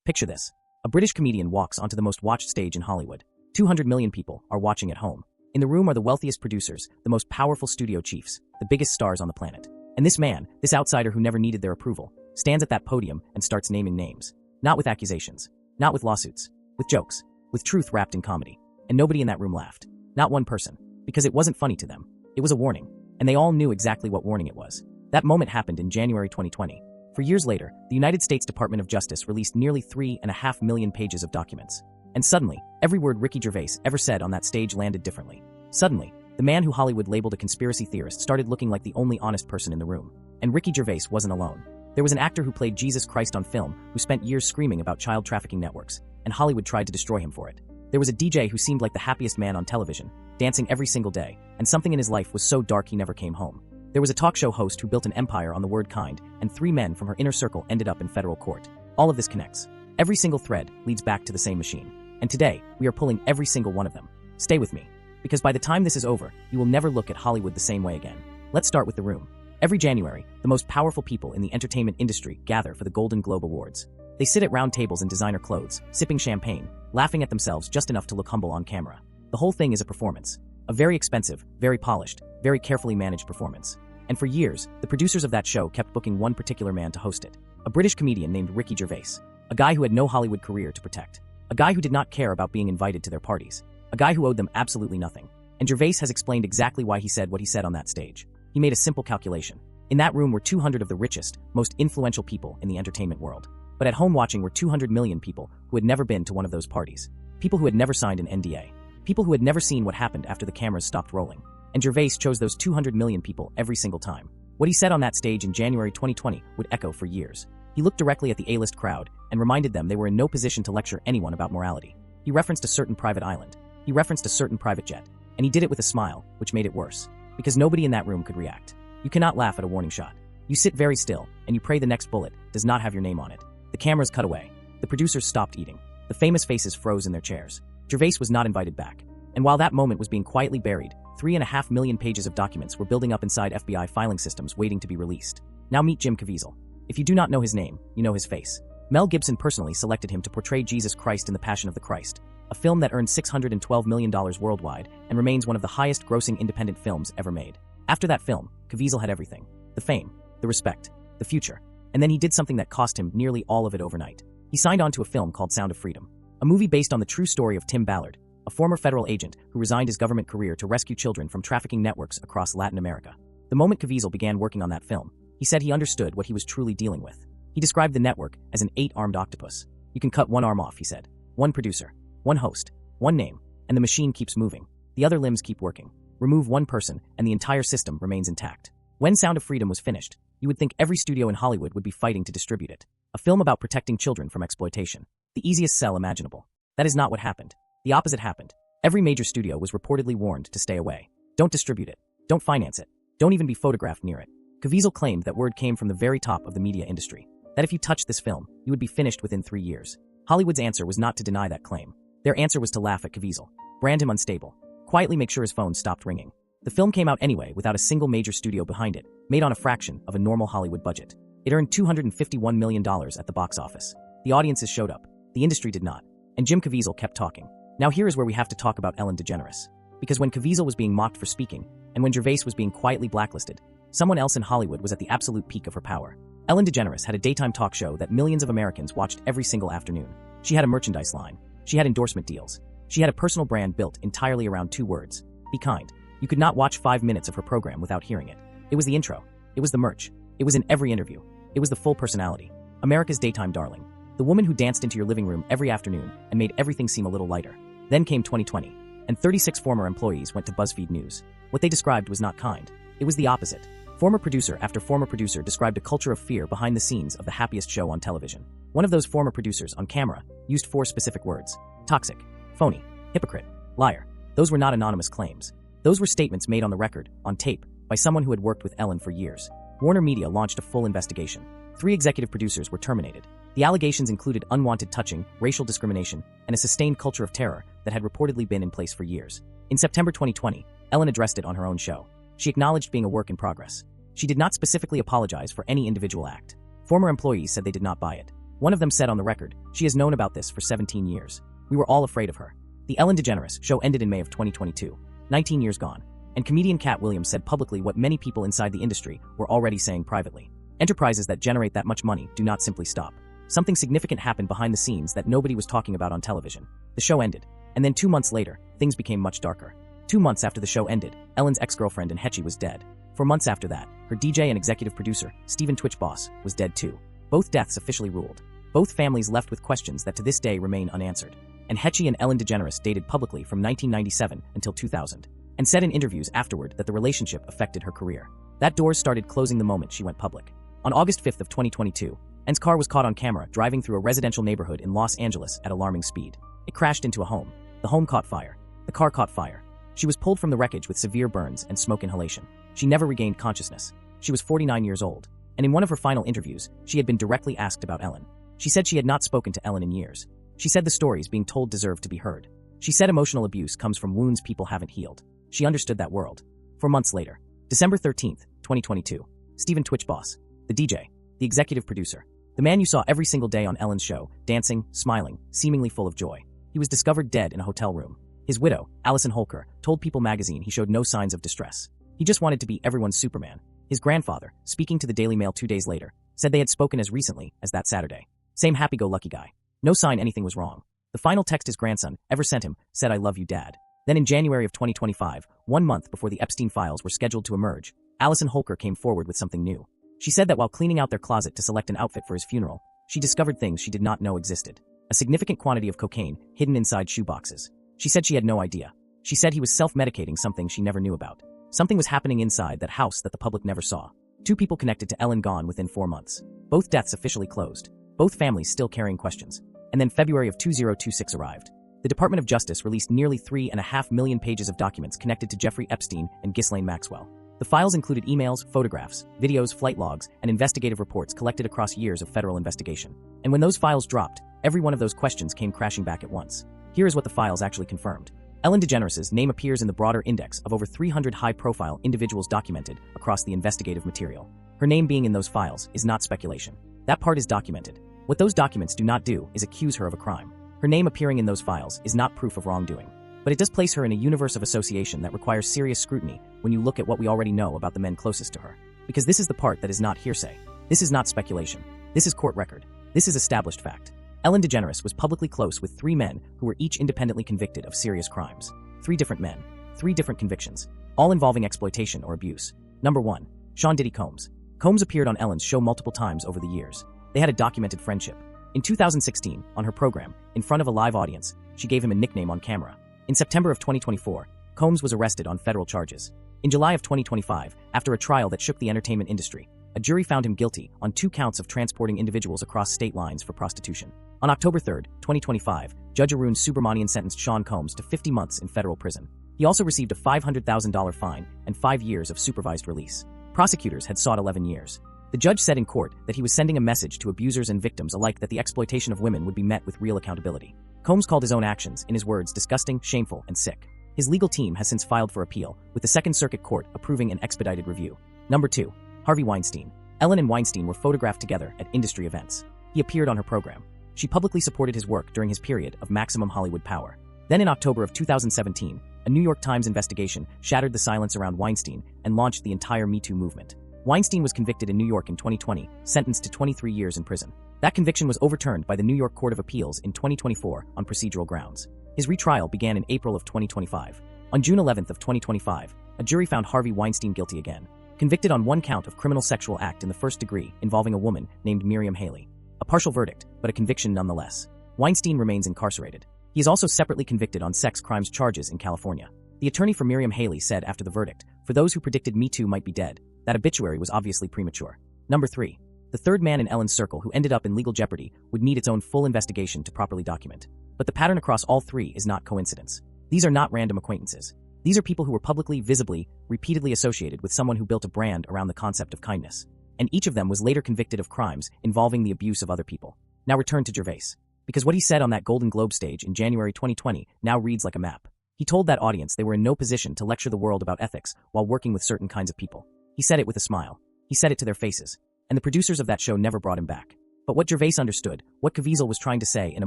Picture this. A British comedian walks onto the most watched stage in Hollywood. 200 million people are watching at home. In the room are the wealthiest producers, the most powerful studio chiefs, the biggest stars on the planet. And this man, this outsider who never needed their approval, stands at that podium and starts naming names. Not with accusations. Not with lawsuits. With jokes. With truth wrapped in comedy. And nobody in that room laughed. Not one person. Because it wasn't funny to them. It was a warning. And they all knew exactly what warning it was. That moment happened in January 2020. For years later, the United States Department of Justice released nearly 3.5 million pages of documents. And suddenly, every word Ricky Gervais ever said on that stage landed differently. Suddenly, the man who Hollywood labeled a conspiracy theorist started looking like the only honest person in the room. And Ricky Gervais wasn't alone. There was an actor who played Jesus Christ on film who spent years screaming about child trafficking networks, and Hollywood tried to destroy him for it. There was a DJ who seemed like the happiest man on television, dancing every single day, and something in his life was so dark he never came home. There was a talk show host who built an empire on the word kind, and 3 men from her inner circle ended up in federal court. All of this connects. Every single thread leads back to the same machine. And today, we are pulling every single one of them. Stay with me. Because by the time this is over, you will never look at Hollywood the same way again. Let's start with the room. Every January, the most powerful people in the entertainment industry gather for the Golden Globe Awards. They sit at round tables in designer clothes, sipping champagne, laughing at themselves just enough to look humble on camera. The whole thing is a performance. A very expensive, very polished, very carefully managed performance. And for years, the producers of that show kept booking one particular man to host it. A British comedian named Ricky Gervais. A guy who had no Hollywood career to protect. A guy who did not care about being invited to their parties. A guy who owed them absolutely nothing. And Gervais has explained exactly why he said what he said on that stage. He made a simple calculation. In that room were 200 of the richest, most influential people in the entertainment world. But at home watching were 200 million people who had never been to one of those parties. People who had never signed an NDA. People who had never seen what happened after the cameras stopped rolling. And Gervais chose those 200 million people every single time. What he said on that stage in January 2020 would echo for years. He looked directly at the A-list crowd and reminded them they were in no position to lecture anyone about morality. He referenced a certain private island. He referenced a certain private jet. And he did it with a smile, which made it worse. Because nobody in that room could react. You cannot laugh at a warning shot. You sit very still, and you pray the next bullet does not have your name on it. The cameras cut away. The producers stopped eating. The famous faces froze in their chairs. Gervais was not invited back. And while that moment was being quietly buried, 3.5 million pages of documents were building up inside FBI filing systems waiting to be released. Now meet Jim Caviezel. If you do not know his name, you know his face. Mel Gibson personally selected him to portray Jesus Christ in The Passion of the Christ, a film that earned $612 million worldwide and remains one of the highest-grossing independent films ever made. After that film, Caviezel had everything. The fame, the respect, the future. And then he did something that cost him nearly all of it overnight. He signed on to a film called Sound of Freedom, a movie based on the true story of Tim Ballard, a former federal agent who resigned his government career to rescue children from trafficking networks across Latin America. The moment Caviezel began working on that film, he said he understood what he was truly dealing with. He described the network as an 8-armed octopus. You can cut one arm off, he said. One producer, one host, one name, and the machine keeps moving. The other limbs keep working. Remove one person, and the entire system remains intact. When Sound of Freedom was finished, you would think every studio in Hollywood would be fighting to distribute it. A film about protecting children from exploitation. The easiest sell imaginable. That is not what happened. The opposite happened. Every major studio was reportedly warned to stay away. Don't distribute it. Don't finance it. Don't even be photographed near it. Caviezel claimed that word came from the very top of the media industry. That if you touched this film, you would be finished within 3 years. Hollywood's answer was not to deny that claim. Their answer was to laugh at Caviezel, brand him unstable, quietly make sure his phone stopped ringing. The film came out anyway without a single major studio behind it, made on a fraction of a normal Hollywood budget. It earned $251 million at the box office. The audiences showed up. The industry did not. And Jim Caviezel kept talking. Now here is where we have to talk about Ellen DeGeneres. Because when Caviezel was being mocked for speaking, and when Gervais was being quietly blacklisted, someone else in Hollywood was at the absolute peak of her power. Ellen DeGeneres had a daytime talk show that millions of Americans watched every single afternoon. She had a merchandise line. She had endorsement deals. She had a personal brand built entirely around 2 words. Be kind. You could not watch 5 minutes of her program without hearing it. It was the intro. It was the merch. It was in every interview. It was the full personality. America's daytime darling. The woman who danced into your living room every afternoon and made everything seem a little lighter. Then came 2020, and 36 former employees went to BuzzFeed News. What they described was not kind. It was the opposite. Former producer after former producer described a culture of fear behind the scenes of the happiest show on television. One of those former producers on camera used 4 specific words. Toxic, phony, hypocrite, liar. Those were not anonymous claims. Those were statements made on the record, on tape, by someone who had worked with Ellen for years. Warner Media launched a full investigation. 3 executive producers were terminated. The allegations included unwanted touching, racial discrimination, and a sustained culture of terror that had reportedly been in place for years. In September 2020, Ellen addressed it on her own show. She acknowledged being a work in progress. She did not specifically apologize for any individual act. Former employees said they did not buy it. One of them said on the record, "She has known about this for 17 years. We were all afraid of her." The Ellen DeGeneres show ended in May of 2022, 19 years gone, and comedian Cat Williams said publicly what many people inside the industry were already saying privately. Enterprises that generate that much money do not simply stop. Something significant happened behind the scenes that nobody was talking about on television. The show ended, and then 2 months later, things became much darker. 2 months after the show ended, Ellen's ex-girlfriend and Hetchy was dead. 4 months after that, her DJ and executive producer, Stephen Twitch Boss, was dead too. Both deaths officially ruled. Both families left with questions that to this day remain unanswered. And Hetchy and Ellen DeGeneres dated publicly from 1997 until 2000, and said in interviews afterward that the relationship affected her career. That doors started closing the moment she went public. On August 5th of 2022, Ellen's car was caught on camera driving through a residential neighborhood in Los Angeles at alarming speed. It crashed into a home. The home caught fire. The car caught fire. She was pulled from the wreckage with severe burns and smoke inhalation. She never regained consciousness. She was 49 years old, and in one of her final interviews, she had been directly asked about Ellen. She said she had not spoken to Ellen in years. She said the stories being told deserved to be heard. She said emotional abuse comes from wounds people haven't healed. She understood that world. 4 months later, December 13th, 2022, Stephen Twitch Boss, the DJ, the executive producer, the man you saw every single day on Ellen's show, dancing, smiling, seemingly full of joy. He was discovered dead in a hotel room. His widow, Allison Holker, told People magazine he showed no signs of distress. He just wanted to be everyone's Superman. His grandfather, speaking to the Daily Mail 2 days later, said they had spoken as recently as that Saturday. Same happy-go-lucky guy. No sign anything was wrong. The final text his grandson ever sent him said, "I love you, Dad." Then in January of 2025, 1 month before the Epstein files were scheduled to emerge, Allison Holker came forward with something new. She said that while cleaning out their closet to select an outfit for his funeral, she discovered things she did not know existed. A significant quantity of cocaine hidden inside shoeboxes. She said she had no idea. She said he was self-medicating something she never knew about. Something was happening inside that house that the public never saw. 2 people connected to Ellen gone within 4 months. Both deaths officially closed. Both families still carrying questions. And then February of 2026 arrived. The Department of Justice released nearly 3.5 million pages of documents connected to Jeffrey Epstein and Ghislaine Maxwell. The files included emails, photographs, videos, flight logs, and investigative reports collected across years of federal investigation. And when those files dropped, every one of those questions came crashing back at once. Here is what the files actually confirmed. Ellen DeGeneres' name appears in the broader index of over 300 high-profile individuals documented across the investigative material. Her name being in those files is not speculation. That part is documented. What those documents do not do is accuse her of a crime. Her name appearing in those files is not proof of wrongdoing. But it does place her in a universe of association that requires serious scrutiny when you look at what we already know about the men closest to her. Because this is the part that is not hearsay. This is not speculation. This is court record. This is established fact. Ellen DeGeneres was publicly close with 3 men who were each independently convicted of serious crimes. 3 different men. 3 different convictions. All involving exploitation or abuse. Number 1. Sean Diddy Combs. Combs appeared on Ellen's show multiple times over the years. They had a documented friendship. In 2016, on her program, in front of a live audience, she gave him a nickname on camera. In September of 2024, Combs was arrested on federal charges. In July of 2025, after a trial that shook the entertainment industry, a jury found him guilty on 2 counts of transporting individuals across state lines for prostitution. On October 3, 2025, Judge Arun Subramanian sentenced Sean Combs to 50 months in federal prison. He also received a $500,000 fine and 5 years of supervised release. Prosecutors had sought 11 years. The judge said in court that he was sending a message to abusers and victims alike that the exploitation of women would be met with real accountability. Combs called his own actions, in his words, disgusting, shameful, and sick. His legal team has since filed for appeal, with the Second Circuit Court approving an expedited review. Number 2. Harvey Weinstein. Ellen and Weinstein were photographed together at industry events. He appeared on her program. She publicly supported his work during his period of maximum Hollywood power. Then in October of 2017, a New York Times investigation shattered the silence around Weinstein and launched the entire Me Too movement. Weinstein was convicted in New York in 2020, sentenced to 23 years in prison. That conviction was overturned by the New York Court of Appeals in 2024 on procedural grounds. His retrial began in April of 2025. On June 11th of 2025, a jury found Harvey Weinstein guilty again, convicted on 1 count of criminal sexual act in the first degree involving a woman named Miriam Haley. A partial verdict, but a conviction nonetheless. Weinstein remains incarcerated. He is also separately convicted on sex crimes charges in California. The attorney for Miriam Haley said after the verdict, "For those who predicted Me Too might be dead, that obituary was obviously premature." Number 3. The third man in Ellen's circle who ended up in legal jeopardy would need its own full investigation to properly document. But the pattern across all 3 is not coincidence. These are not random acquaintances. These are people who were publicly, visibly, repeatedly associated with someone who built a brand around the concept of kindness. And each of them was later convicted of crimes involving the abuse of other people. Now return to Gervais. Because what he said on that Golden Globe stage in January 2020 now reads like a map. He told that audience they were in no position to lecture the world about ethics while working with certain kinds of people. He said it with a smile. He said it to their faces. And the producers of that show never brought him back. But what Gervais understood, what Caviezel was trying to say in a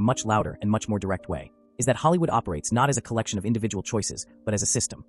much louder and much more direct way, is that Hollywood operates not as a collection of individual choices, but as a system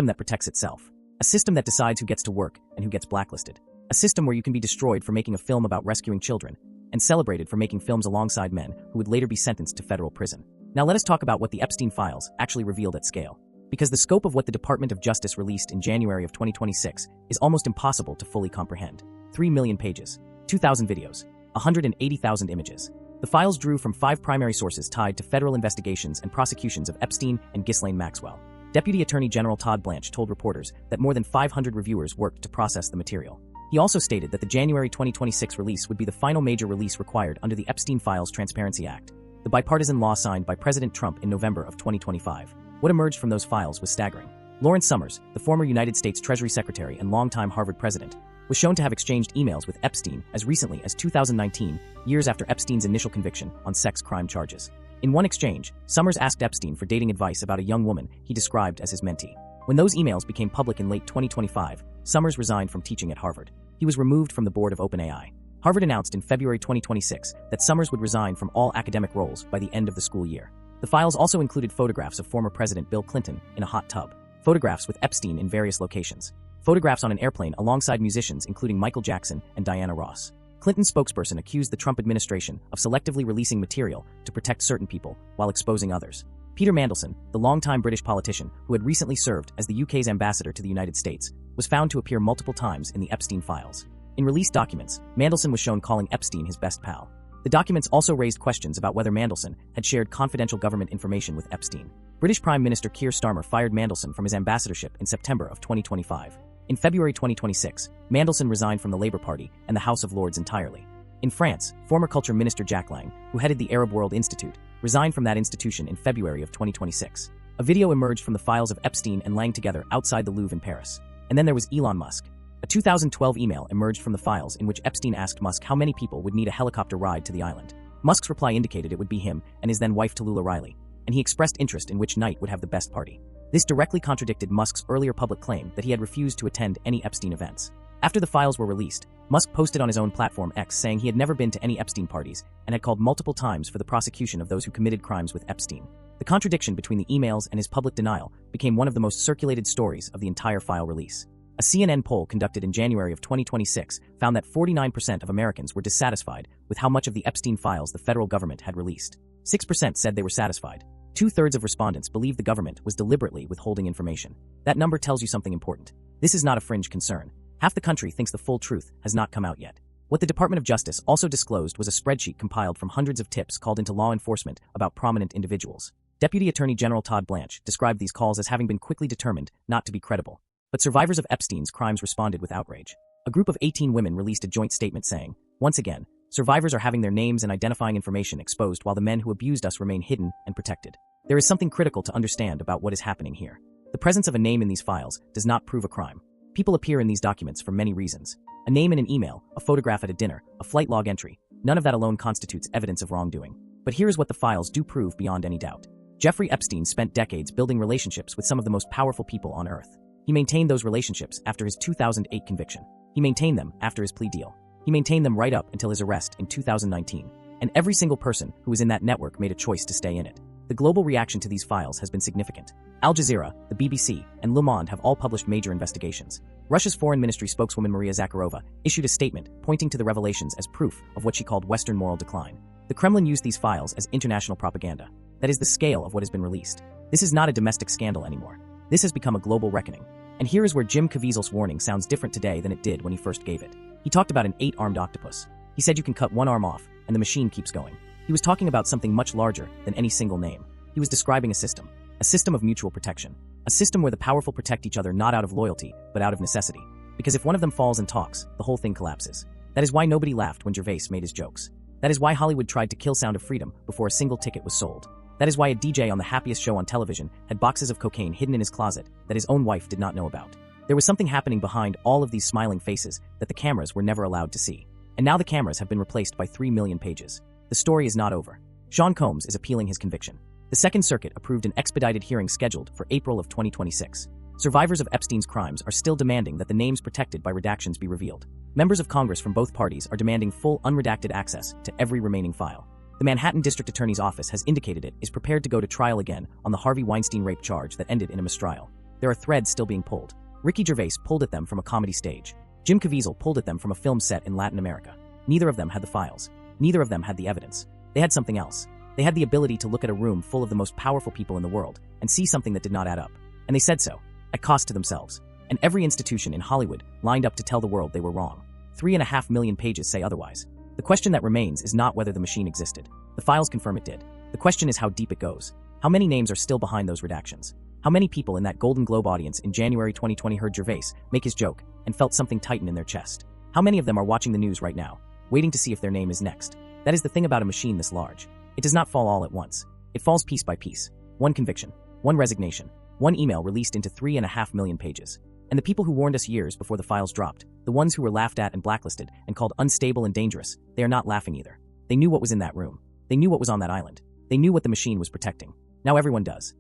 that protects itself, a system that decides who gets to work and who gets blacklisted, a system where you can be destroyed for making a film about rescuing children and celebrated for making films alongside men who would later be sentenced to federal prison. Now let us talk about what the Epstein files actually revealed at scale. Because the scope of what the Department of Justice released in January of 2026 is almost impossible to fully comprehend. 3 million pages, 2,000 videos, 180,000 images. The files drew from 5 primary sources tied to federal investigations and prosecutions of Epstein and Ghislaine Maxwell. Deputy Attorney General Todd Blanche told reporters that more than 500 reviewers worked to process the material. He also stated that the January 2026 release would be the final major release required under the Epstein Files Transparency Act, the bipartisan law signed by President Trump in November of 2025. What emerged from those files was staggering. Lawrence Summers, the former United States Treasury Secretary and longtime Harvard president, was shown to have exchanged emails with Epstein as recently as 2019, years after Epstein's initial conviction on sex crime charges. In one exchange, Summers asked Epstein for dating advice about a young woman he described as his mentee. When those emails became public in late 2025, Summers resigned from teaching at Harvard. He was removed from the board of OpenAI. Harvard announced in February 2026 that Summers would resign from all academic roles by the end of the school year. The files also included photographs of former President Bill Clinton in a hot tub, photographs with Epstein in various locations, photographs on an airplane alongside musicians including Michael Jackson and Diana Ross. Clinton's spokesperson accused the Trump administration of selectively releasing material to protect certain people while exposing others. Peter Mandelson, the longtime British politician who had recently served as the UK's ambassador to the United States, was found to appear multiple times in the Epstein files. In released documents, Mandelson was shown calling Epstein his best pal. The documents also raised questions about whether Mandelson had shared confidential government information with Epstein. British Prime Minister Keir Starmer fired Mandelson from his ambassadorship in September of 2025. In February 2026, Mandelson resigned from the Labour Party and the House of Lords entirely. In France, former Culture Minister Jack Lang, who headed the Arab World Institute, resigned from that institution in February of 2026. A video emerged from the files of Epstein and Lang together outside the Louvre in Paris. And then there was Elon Musk. A 2012 email emerged from the files in which Epstein asked Musk how many people would need a helicopter ride to the island. Musk's reply indicated it would be him and his then wife Tallulah Riley, and he expressed interest in which night would have the best party. This directly contradicted Musk's earlier public claim that he had refused to attend any Epstein events. After the files were released, Musk posted on his own platform X saying he had never been to any Epstein parties and had called multiple times for the prosecution of those who committed crimes with Epstein. The contradiction between the emails and his public denial became one of the most circulated stories of the entire file release. A CNN poll conducted in January of 2026 found that 49% of Americans were dissatisfied with how much of the Epstein files the federal government had released. 6% said they were satisfied. 2/3 of respondents believed the government was deliberately withholding information. That number tells you something important. This is not a fringe concern. Half the country thinks the full truth has not come out yet. What the Department of Justice also disclosed was a spreadsheet compiled from hundreds of tips called into law enforcement about prominent individuals. Deputy Attorney General Todd Blanche described these calls as having been quickly determined not to be credible. But survivors of Epstein's crimes responded with outrage. A group of 18 women released a joint statement saying, "Once again, survivors are having their names and identifying information exposed while the men who abused us remain hidden and protected. There is something critical to understand about what is happening here. The presence of a name in these files does not prove a crime. People appear in these documents for many reasons. A name in an email, a photograph at a dinner, a flight log entry, none of that alone constitutes evidence of wrongdoing. But here is what the files do prove beyond any doubt. Jeffrey Epstein spent decades building relationships with some of the most powerful people on earth. He maintained those relationships after his 2008 conviction. He maintained them after his plea deal. He maintained them right up until his arrest in 2019. And every single person who was in that network made a choice to stay in it. The global reaction to these files has been significant. Al Jazeera, the BBC, and Le Monde have all published major investigations. Russia's Foreign Ministry spokeswoman Maria Zakharova issued a statement pointing to the revelations as proof of what she called Western moral decline. The Kremlin used these files as international propaganda. That is the scale of what has been released. This is not a domestic scandal anymore. This has become a global reckoning. And here is where Jim Caviezel's warning sounds different today than it did when he first gave it. He talked about an 8-armed octopus. He said you can cut one arm off, and the machine keeps going. He was talking about something much larger than any single name. He was describing a system of mutual protection. A system where the powerful protect each other not out of loyalty, but out of necessity. Because if one of them falls and talks, the whole thing collapses. That is why nobody laughed when Gervais made his jokes. That is why Hollywood tried to kill Sound of Freedom before a single ticket was sold. That is why a DJ on the happiest show on television had boxes of cocaine hidden in his closet that his own wife did not know about. There was something happening behind all of these smiling faces that the cameras were never allowed to see. And now the cameras have been replaced by 3 million pages. The story is not over. Sean Combs is appealing his conviction. The Second Circuit approved an expedited hearing scheduled for April of 2026. Survivors of Epstein's crimes are still demanding that the names protected by redactions be revealed. Members of Congress from both parties are demanding full unredacted access to every remaining file. The Manhattan District Attorney's Office has indicated it is prepared to go to trial again on the Harvey Weinstein rape charge that ended in a mistrial. There are threads still being pulled. Ricky Gervais pulled at them from a comedy stage. Jim Caviezel pulled at them from a film set in Latin America. Neither of them had the files. Neither of them had the evidence. They had something else. They had the ability to look at a room full of the most powerful people in the world and see something that did not add up. And they said so, at cost to themselves. And every institution in Hollywood lined up to tell the world they were wrong. 3.5 million pages say otherwise. The question that remains is not whether the machine existed. The files confirm it did. The question is how deep it goes. How many names are still behind those redactions? How many people in that Golden Globe audience in January 2020 heard Gervais make his joke and felt something tighten in their chest? How many of them are watching the news right now, waiting to see if their name is next? That is the thing about a machine this large. It does not fall all at once. It falls piece by piece. One conviction, one resignation, one email released into 3.5 million pages. And the people who warned us years before the files dropped, the ones who were laughed at and blacklisted and called unstable and dangerous, they are not laughing either. They knew what was in that room. They knew what was on that island. They knew what the machine was protecting. Now everyone does.